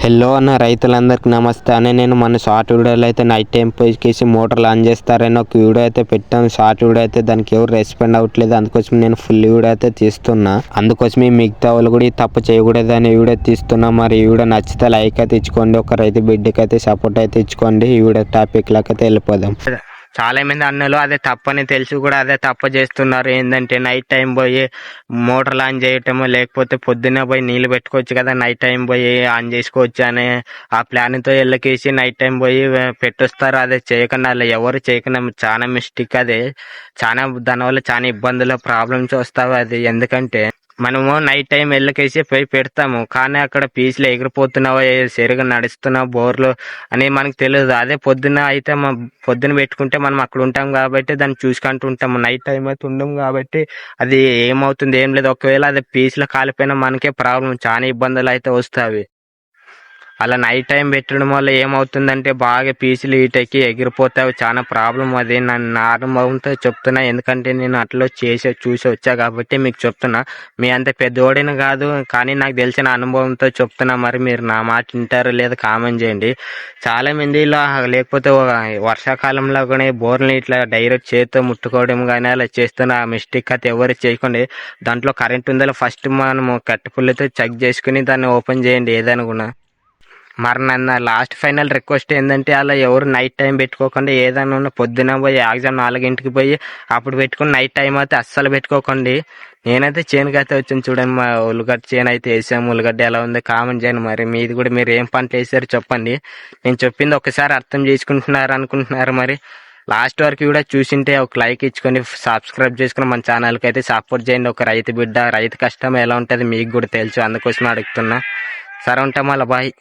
Hello అన్న రైతులందరికీ నమస్తే అని నేను మన షార్ట్ వీడియోలో అయితే నైట్ టైం పోయికేసి మోటార్లు ఆన్ చేస్తారని ఒక వీడియో అయితే పెట్టాను. షార్ట్ వీడియో అయితే దానికి ఎవరు రెస్పాండ్ అవ్వట్లేదు. అందుకోసం నేను ఫుల్ వీడియో అయితే తీస్తున్నా. అందుకోసం మిగతా వాళ్ళు కూడా ఈ తప్పు చేయకూడదు అని వీడియో తీస్తున్నా. మరి ఈ వీడియో నచ్చితే లైక్ అయితే ఇచ్చుకోండి. ఒక రైతు బిడ్డకి అయితే సపోర్ట్ అయితే ఇచ్చుకోండి. ఈ వీడియో టాపిక్ లాగా అయితే వెళ్ళిపోదాం. చాలా మంది అన్నలు అదే తప్పని తెలిసి కూడా అదే తప్పు చేస్తున్నారు. ఏంటంటే నైట్ టైం పోయి మోటార్లు ఆన్ చేయటము, లేకపోతే పొద్దున్న పోయి నీళ్ళు పెట్టుకోవచ్చు కదా, నైట్ టైం పోయి ఆన్ చేసుకోవచ్చు అనే ఆ ప్లాన్తో ఎల్లకేసి నైట్ టైం పోయి పెట్టొస్తారు. అదే చేయకుండా అలా ఎవరు చేయకుండా చాలా మిస్టేక్. అదే చాలా దానివల్ల చాలా ఇబ్బందులు ప్రాబ్లమ్స్ వస్తాయి. అది ఎందుకంటే మనము నైట్ టైం ఎల్లకేసి పోయి పెడతాము, కానీ అక్కడ పీసులు ఎగిరిపోతున్నావా, సరిగా నడుస్తున్నావు బోర్లు అని మనకు తెలియదు. అదే పొద్దున్న అయితే పొద్దున పెట్టుకుంటే మనం అక్కడ ఉంటాం కాబట్టి దాన్ని చూసుకుంటూ ఉంటాము. నైట్ టైం అయితే ఉండము కాబట్టి అది ఏమవుతుంది ఏం లేదు. ఒకవేళ అది పీసులు కాలిపోయినా మనకే ప్రాబ్లం, చాలా ఇబ్బందులు అయితే వస్తాయి. అలా నైట్ టైం పెట్టడం వల్ల ఏమవుతుందంటే బాగా పీసులు ఈటకి ఎగిరిపోతాయి, చాలా ప్రాబ్లం. అది నా అనుభవంతో చెప్తున్నా, ఎందుకంటే నేను అట్లా చూసి వచ్చా కాబట్టి మీకు చెప్తున్నా. మీ అంత పెద్దోడిని కాదు, కానీ నాకు తెలిసిన అనుభవంతో చెప్తున్నా. మరి మీరు నా మాట వింటారో లేదా కామెంట్ చేయండి. చాలా మంది ఇలా లేకపోతే వర్షాకాలంలో కూడా బోర్ని ఇట్లా డైరెక్ట్ చేతితో ముట్టుకోవడం కానీ అలా చేస్తున్న మిస్టేక్ అయితే ఎవరు చేయకండి. దాంట్లో కరెంట్ ఉందో ఫస్ట్ మనము కట్టుపుల్లతో చెక్ చేసుకుని దాన్ని ఓపెన్ చేయండి ఏదైనా కూడా. మరి నన్ను లాస్ట్ ఫైనల్ రిక్వెస్ట్ ఏంటంటే అలా ఎవరు నైట్ టైం పెట్టుకోకుండా ఏదైనా ఉన్న పొద్దున పోయి ఎగ్జామ్ 4 పోయి అప్పుడు పెట్టుకుని నైట్ టైం అయితే అస్సలు పెట్టుకోకండి. నేనైతే చేనుకి అయితే వచ్చాను చూడండి, మా ఉల్లిగడ్డ చేను అయితే వేసాము. ఉల్లిగడ్డ ఎలా ఉంది కామెంట్ చేయండి. మరి మీది కూడా మీరు ఏం పంటలు వేసారో చెప్పండి. నేను చెప్పింది ఒకసారి అర్థం చేసుకుంటున్నారు అనుకుంటున్నారు. మరి లాస్ట్ వరకు కూడా చూసింటే ఒక లైక్ ఇచ్చుకొని సబ్స్క్రైబ్ చేసుకుని మన ఛానల్కి అయితే సపోర్ట్ చేయండి. ఒక రైతు బిడ్డ రైతు కష్టం ఎలా ఉంటుంది మీకు కూడా తెలుసు, అందుకోసం అడుగుతున్నా. సరే ఉంటాం, మళ్ళీ బాయ్.